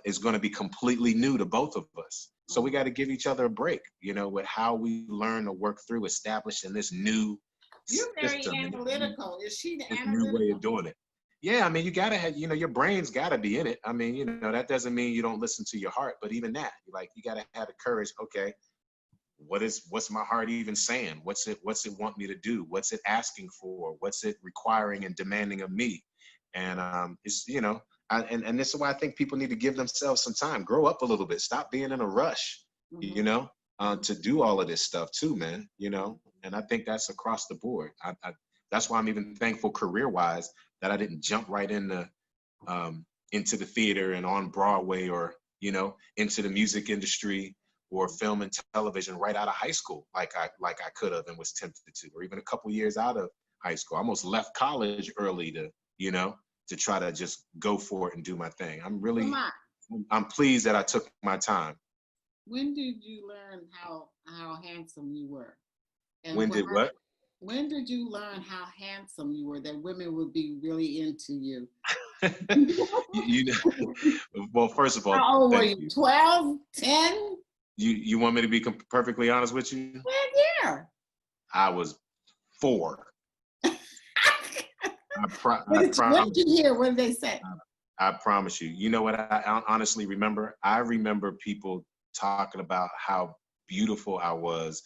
B: is going to be completely new to both of us. So we got to give each other a break, with how we learn to work through establishing this new
A: You're very
B: system,
A: analytical. Is she the analytical?
B: New way of doing it. Yeah, I mean, you gotta have, your brain's gotta be in it. I mean, that doesn't mean you don't listen to your heart, but even that, you gotta have the courage. Okay, what's my heart even saying? What's it want me to do? What's it asking for? What's it requiring and demanding of me? And it's and this is why I think people need to give themselves some time, grow up a little bit, stop being in a rush, to do all of this stuff too, man. And I think that's across the board. That's why I'm even thankful career-wise that I didn't jump right into the theater and on Broadway or, into the music industry or film and television right out of high school, like I could have and was tempted to, or even a couple years out of high school. I almost left college early to try to just go for it and do my thing. I'm pleased that I took my time.
A: When did you learn how handsome you were? And
B: when did what?
A: When did you learn how handsome you were, that women would be really into you?
B: Well, first of all,
A: how old were you? 12, 10?
B: You want me to be perfectly honest with you?
A: Yeah.
B: I was 4.
A: What did you hear? What did they say?
B: I promise you. You know what I honestly remember? I remember people talking about how beautiful I was,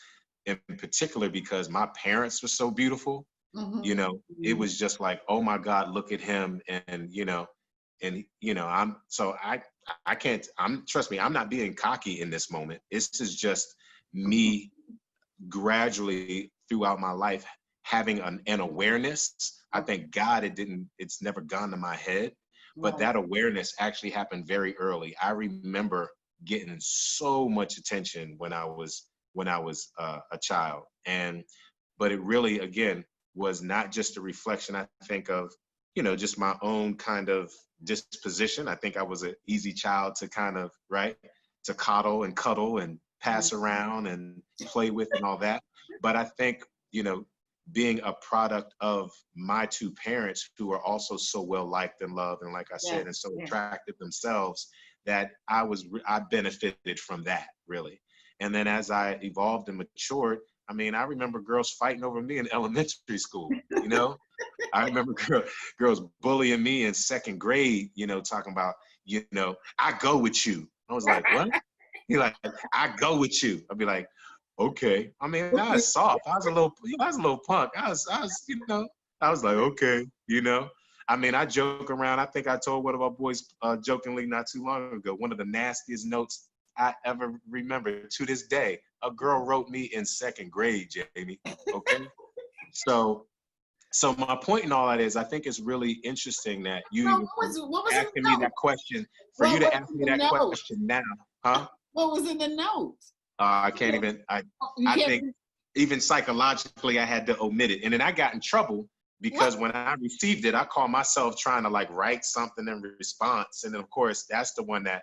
B: in particular because my parents were so beautiful. It was just like, oh my God, look at him. And trust me, I'm not being cocky in this moment. This is just me gradually throughout my life having an awareness. I thank God it's never gone to my head, but that awareness actually happened very early. I remember getting so much attention when I was a child, but it really, again, was not just a reflection, I think, of just my own kind of disposition. I think I was an easy child to kind of to coddle and cuddle and pass around and play with and all that. But I think being a product of my 2 parents who are also so well liked and loved and, like I said, and so attractive themselves, that I benefited from that, really. And then as I evolved and matured, I mean, I remember girls fighting over me in elementary school, I remember girls bullying me in 2nd grade, talking about, I go with you. I was like, what? He's like, I go with you. I'd be like, okay. I mean, I was soft. I was a little punk. I was like, okay, I mean, I joke around. I think I told one of our boys jokingly not too long ago, one of the nastiest notes I ever remember to this day, a girl wrote me in 2nd grade, Jamie. Okay. So my point in all that is, I think it's really interesting that you asking me that question, for you to ask me that question now, huh?
A: What was in the note?
B: I can't even, I think even psychologically I had to omit it. And then I got in trouble because when I received it, I called myself trying to write something in response. And then of course, that's the one that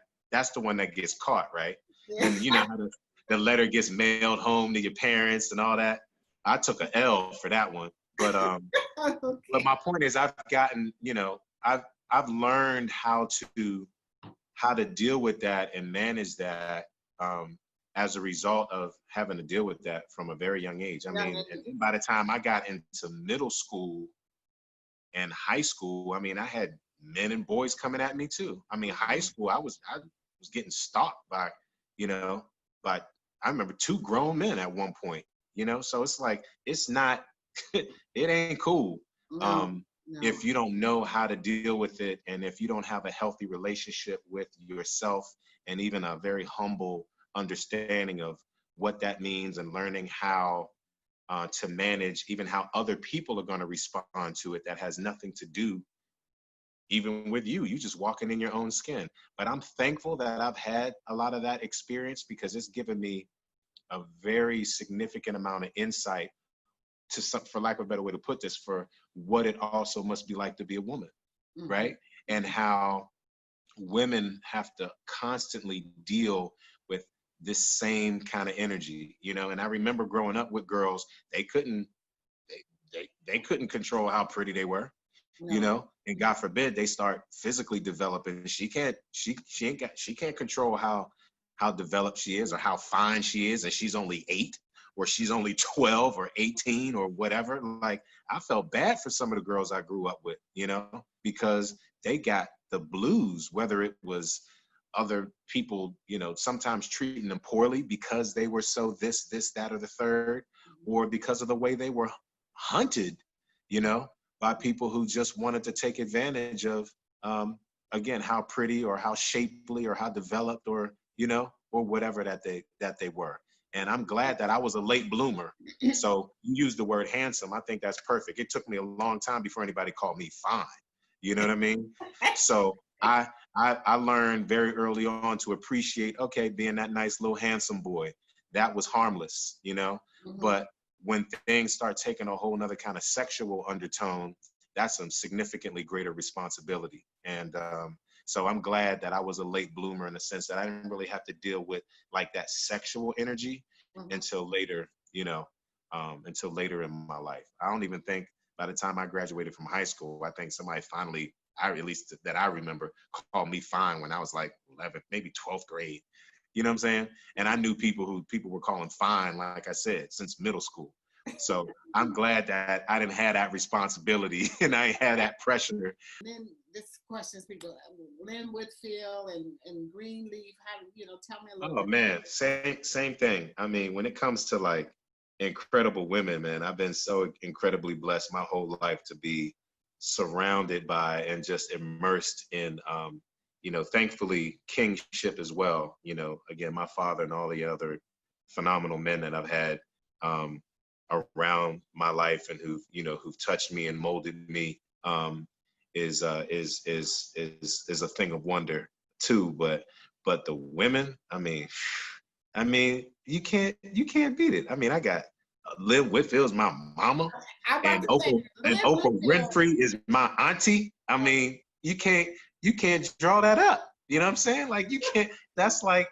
B: gets caught, right? Yeah. And how the letter gets mailed home to your parents and all that. I took an L for that one. But okay. But my point is, I've gotten, I've learned how to deal with that and manage that as a result of having to deal with that from a very young age. I mean, and by the time I got into middle school and high school, I mean, I had men and boys coming at me too. I mean, high school, I was getting stalked by, but I remember 2 grown men at one point, so it's like, it's not, it ain't cool. No. If you don't know how to deal with it, and if you don't have a healthy relationship with yourself, and even a very humble understanding of what that means, and learning how to manage even how other people are going to respond to it, that has nothing to do even with you just walking in your own skin. But I'm thankful that I've had a lot of that experience, because it's given me a very significant amount of insight for lack of a better way to put this, for what it also must be like to be a woman, right? and how women have to constantly deal with this same kind of energy, you know. And I remember growing up with girls, they couldn't they couldn't control how pretty they were, you
A: No.
B: know, and God forbid they start physically developing. She can't control how developed she is or how fine she is, and she's only 8 or she's only 12 or 18 or whatever. Like, I felt bad for some of the girls I grew up with, you know, because they got the blues, whether it was other people, you know, sometimes treating them poorly because they were so this, that, or the third, or because of the way they were hunted, you know, by people who just wanted to take advantage of, again, how pretty or how shapely or how developed or, you know, or whatever that they were. And I'm glad that I was a late bloomer. So you use the word handsome. I think that's perfect. It took me a long time before anybody called me fine. You know what I mean? So I learned very early on to appreciate, okay, being that nice little handsome boy. That was harmless, you know?
A: Mhm.
B: But when things start taking a whole nother kind of sexual undertone, that's a significantly greater responsibility. And so I'm glad that I was a late bloomer in the sense that I didn't really have to deal with like that sexual energy
A: Mhm.
B: until later, you know, until later in my life. I don't even think by the time I graduated from high school, I think somebody finally, at least that I remember, called me fine when I was like 11th, maybe 12th grade. You know what I'm saying? And I knew people who people were calling fine, like I said, since middle school. So I'm glad that I didn't have that responsibility and I had that pressure.
A: Then this questions people, Lynn Whitfield and Greenleaf. How, you know? Tell me a little
B: Oh
A: bit.
B: man, same thing. I mean, when it comes to like incredible women, man, I've been so incredibly blessed my whole life to be surrounded by and just immersed in, you know, thankfully kingship as well. You know, again, my father and all the other phenomenal men that I've had um, around my life and who've, you know, who've touched me and molded me, is a thing of wonder too. But the women, I mean, you can't beat it. I mean, I got Liv Whitfield's my mama,
A: I'm about
B: and
A: to say Lynn
B: Oprah
A: Whitfield.
B: Winfrey is my auntie. I mean, you can't draw that up. You know what I'm saying? Like you can't. That's like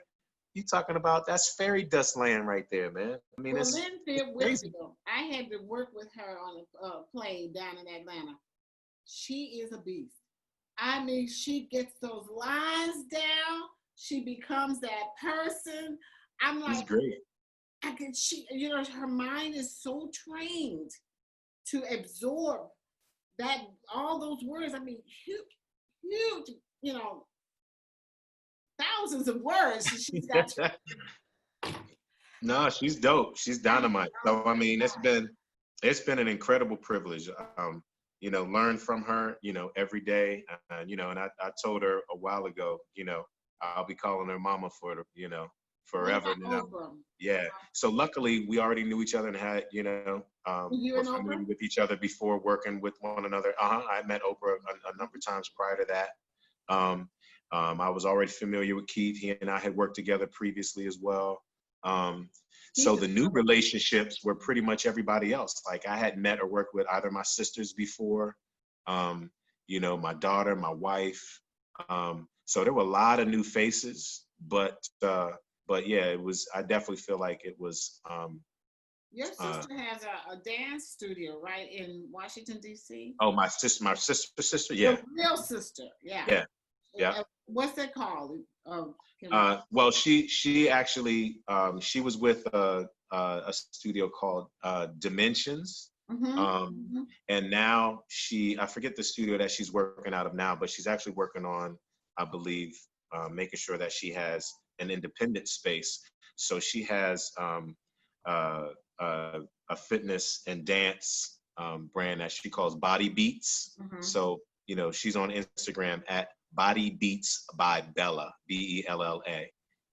B: you talking about. That's fairy dust land right there, man. I mean,
A: Well,
B: it's
A: Lynn
B: crazy.
A: Whitfield. I had to work with her on a plane down in Atlanta. She is a beast. I mean, she gets those lines down. She becomes that person. I'm
B: She's
A: like,
B: great.
A: I can. She, you know, her mind is so trained to absorb that all those words. I mean, huge, huge. You know, thousands of words she's got.
B: No, she's dope. She's dynamite. So I mean, it's been an incredible privilege. You know, learn from her, you know, every day. You know, and I told her a while ago, you know, I'll be calling her mama for the, you know,
A: What
B: forever
A: about
B: now.
A: Oprah?
B: Yeah. So luckily we already knew each other and had, you know,
A: You
B: were
A: and Oprah?
B: familiar with each other before working with one another. I met Oprah a number of times prior to that. Um, I was already familiar with Keith. He and I had worked together previously as well. Um, so
A: Keith is
B: the new relationships were pretty much everybody else. Like I had met or worked with either my sisters before, um, you know, my daughter, my wife. So there were a lot of new faces, but yeah, it was. I definitely feel like it was.
A: Your
B: Uh,
A: sister has a dance studio, right, in Washington, D.C.?
B: oh, my sister.
A: Your
B: Yeah,
A: real sister, yeah.
B: yeah, yeah.
A: What's that called?
B: Well, she actually she was with a studio called Dimensions,
A: Mm-hmm,
B: um,
A: mm-hmm.
B: and now I forget the studio that she's working out of now, but she's actually working on, I believe, making sure that she has an independent space. So she has uh, uh, a fitness and dance brand that she calls Body Beats.
A: Mm-hmm.
B: So you know she's on Instagram at Body Beats by Bella, Bella,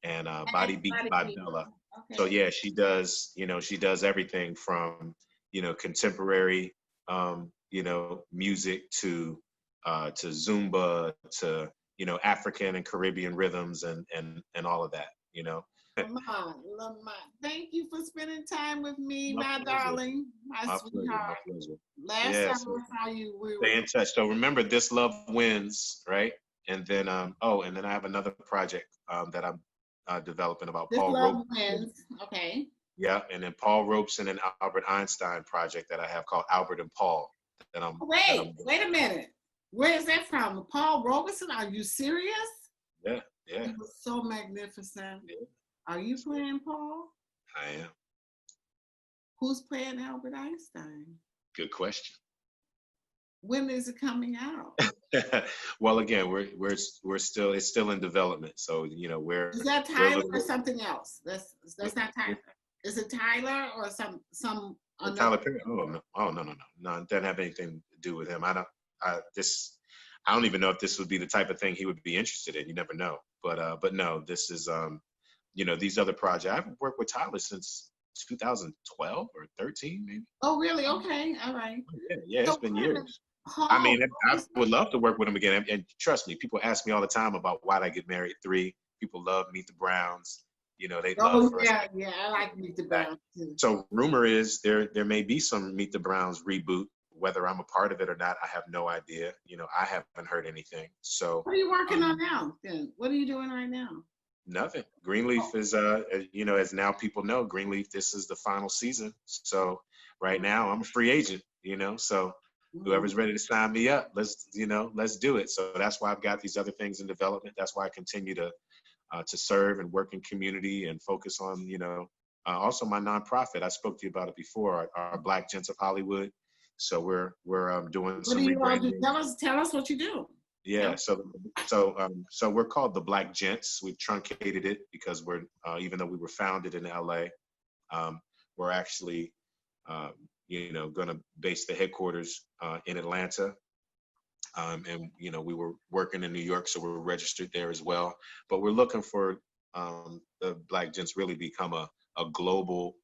B: and Body Beats
A: Body
B: by
A: people.
B: Bella. So
A: Okay.
B: yeah, she does. You know, she does everything from contemporary music to Zumba to African and Caribbean rhythms and all of that.
A: Lamont, thank you for spending time with me,
B: My
A: my
B: pleasure.
A: darling, my
B: My pleasure. My
A: sweetheart.
B: pleasure.
A: Last time
B: Yes.
A: I saw you, we were
B: Stay in touch. So remember, This Love Wins, right? And then and then I have another project that I'm developing about
A: This
B: Paul
A: Love
B: Robeson.
A: Wins. Okay.
B: Yeah, and then Paul Robeson and Albert Einstein project that I have called Albert and Paul.
A: Wait a minute. Where is that from? Paul Robeson? Are you serious?
B: Yeah, yeah.
A: He was so magnificent.
B: Yeah.
A: Are you playing Paul?
B: I am.
A: Who's playing Albert Einstein?
B: Good question.
A: When is it coming out?
B: Well, again, we're still, it's still in development. So
A: Is that
B: we're
A: Tyler
B: looking.
A: or something else? That's not Tyler. Is it Tyler or some another?
B: Tyler Perry? Oh no! Oh no! It doesn't have anything to do with him. I don't even know if this would be the type of thing he would be interested in. You never know. But no, this is these other projects. I've worked with Tyler since 2012 or 13, maybe.
A: Oh, really? Okay, all right.
B: Yeah,
A: So
B: it's been years. I
A: Paul
B: mean, I would love to work with him again. And trust me, people ask me all the time about why'd I get married 3. People love Meet the Browns. They love
A: Oh
B: for us.
A: yeah, I like Meet the Browns too.
B: So rumor is there may be some Meet the Browns reboot. Whether I'm a part of it or not, I have no idea. I haven't heard anything. So
A: What are you working on now? Then what are you doing right now?
B: nothing. Greenleaf is as now people know, Greenleaf, this is the final season. So right now I'm a free agent. So whoever's ready to sign me up, let's do it. So that's why I've got these other things in development. That's why I continue to serve and work in community and focus on also my nonprofit. I spoke to you about it before, our Black Gents of Hollywood. So we're doing
A: What
B: some
A: do you all do?
B: rebranding.
A: Tell us what you do.
B: Yeah, so we're called the Black Gents. We've truncated it because we're even though we were founded in LA, we're actually going to base the headquarters in Atlanta. And we were working in New York, so we're registered there as well. But we're looking for the Black Gents really become a global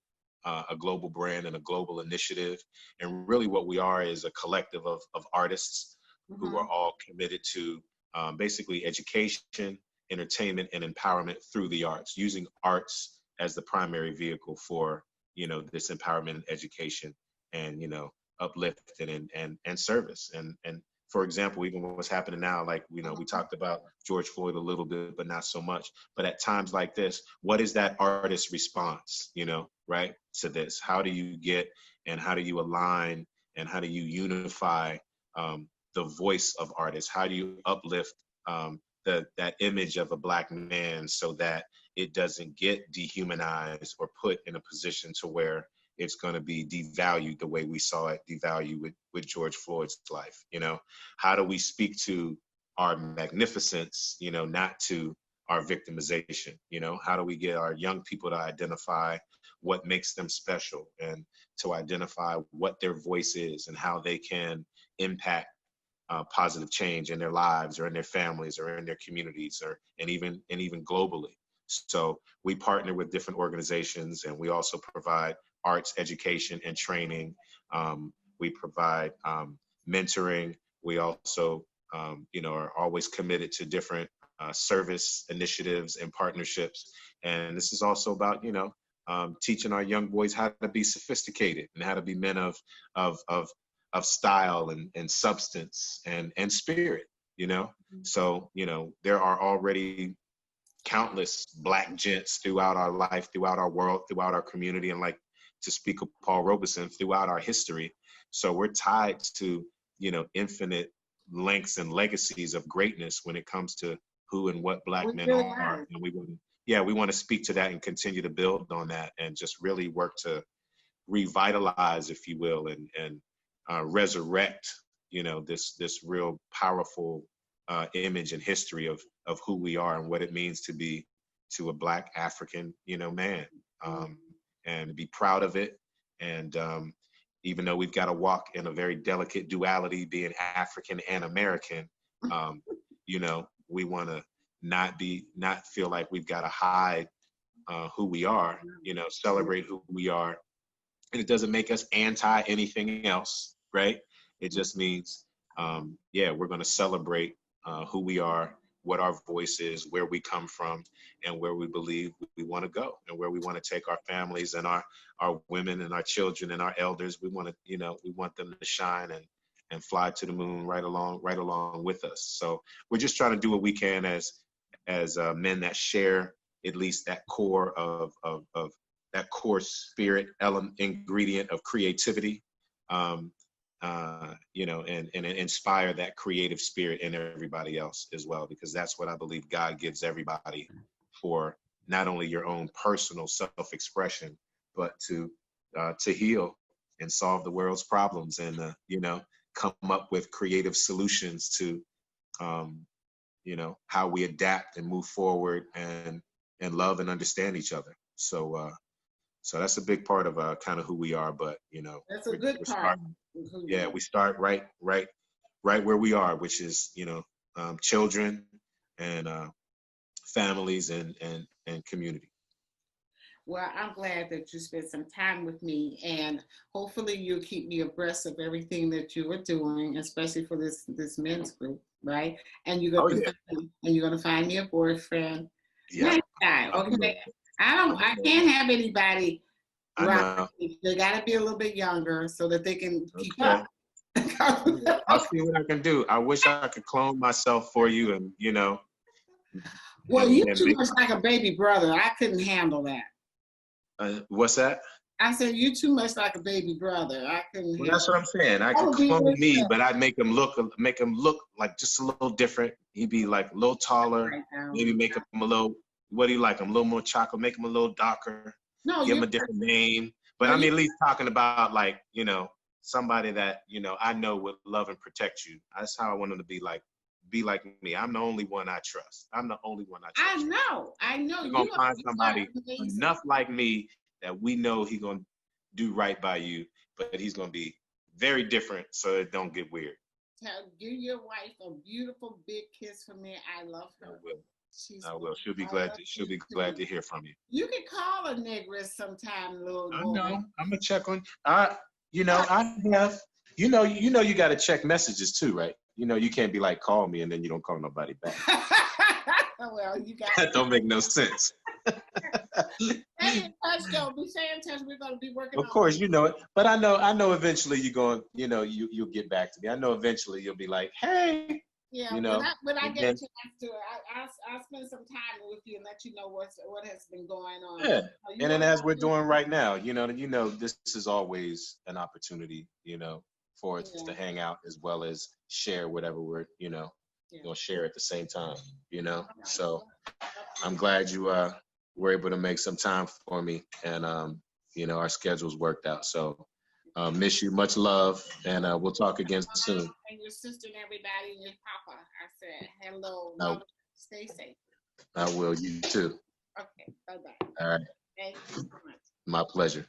B: brand and a global initiative. And really, what we are is a collective of artists who are all committed to basically education, entertainment, and empowerment through the arts, using arts as the primary vehicle for this empowerment and education and uplifting and service and for example, even what's happening now, like, we talked about George Floyd a little bit, but not so much. But at times like this, what is that artist's response, right, to this? How do you get and how do you align and how do you unify the voice of artists? How do you uplift that image of a Black man so that it doesn't get dehumanized or put in a position to where it's going to be devalued the way we saw it devalued with George Floyd's life? How do we speak to our magnificence, not to our victimization? How do we get our young people to identify what makes them special and to identify what their voice is and how they can impact positive change in their lives or in their families or in their communities and even globally? So we partner with different organizations, and we also provide arts education and training. We provide mentoring. We also, are always committed to different service initiatives and partnerships. And this is also about, teaching our young boys how to be sophisticated and how to be men of style and substance and spirit. So there are already countless Black gents throughout our life, throughout our world, throughout our community, and, like, to speak of Paul Robeson, throughout our history. So we're tied to, infinite lengths and legacies of greatness when it comes to who and what Black men are. And we want to speak to that and continue to build on that and just really work to revitalize, if you will, and resurrect, this real powerful image and history of who we are and what it means to be to a Black African, man, and be proud of it. And even though we've got to walk in a very delicate duality, being African and American, we want to not feel like we've got to hide who we are, celebrate who we are. And it doesn't make us anti anything else, right? It just means, we're going to celebrate who we are. what our voice is, where we come from, and where we believe we want to go, and where we want to take our families and our women and our children and our elders. We want to, we want them to shine and fly to the moon right along with us. So we're just trying to do what we can as men that share at least that core of that core spirit ingredient of creativity, and inspire that creative spirit in everybody else as well, because that's what I believe God gives everybody, for not only your own personal self-expression, but to heal and solve the world's problems, and come up with creative solutions to how we adapt and move forward and love and understand each other. So that's a big part of kind of who we are. But
A: that's a good part.
B: We start right where we are, which is children and families and community.
A: Well, I'm glad that you spent some time with me, and hopefully you'll keep me abreast of everything that you are doing, especially for this men's group, right? And you're gonna find me a boyfriend.
B: Yeah.
A: Nice guy, okay. I can't have anybody. Right. They gotta be a little bit younger so that they can keep up.
B: I'll see what I can do. I wish I could clone myself for you, and
A: Well, you're too much like a baby brother. I couldn't handle that.
B: What's that?
A: I said you're too much like a baby brother. I couldn't.
B: Well, that's what I'm saying. I could clone me, but I'd make him look like just a little different. He'd be like a little taller. Right, maybe make him a little. What do you like? Him a little more chocolate. Make him a little darker. No, give him a different name. But I mean, at least talking about like somebody that I know would love and protect you. That's how I want him to be like me. I'm the only one I trust. I know. You're gonna find somebody enough like me that we know he's gonna do right by you, but he's gonna be very different, so it don't get weird.
A: Give your wife a beautiful big kiss from me. I love her.
B: I will. She'll be glad to hear from you.
A: You can call a negress sometime, little boy.
B: I know. I'm gonna check on. I have. You got to check messages too, right? You can't be like, call me and then you don't call nobody back.
A: Well, you got
B: that don't make no sense.
A: Stay in touch, though. We stay in touch. We're gonna be working.
B: Of course, you know it. But I know eventually you're going. You'll get back to me. I know eventually you'll be like, hey.
A: Yeah. When I get a chance to, I'll spend some time with you and let you know what has been going on.
B: Yeah. And then as we're doing right now, this is always an opportunity, for us to hang out as well as share whatever we're, gonna share at the same time, So I'm glad you were able to make some time for me, and our schedules worked out. So miss you, much love, and we'll talk again soon.
A: And your sister and everybody and your papa. I said hello.
B: No.
A: Stay safe.
B: I will. You too.
A: Okay. Bye-bye.
B: All right.
A: Thank you so much.
B: My pleasure.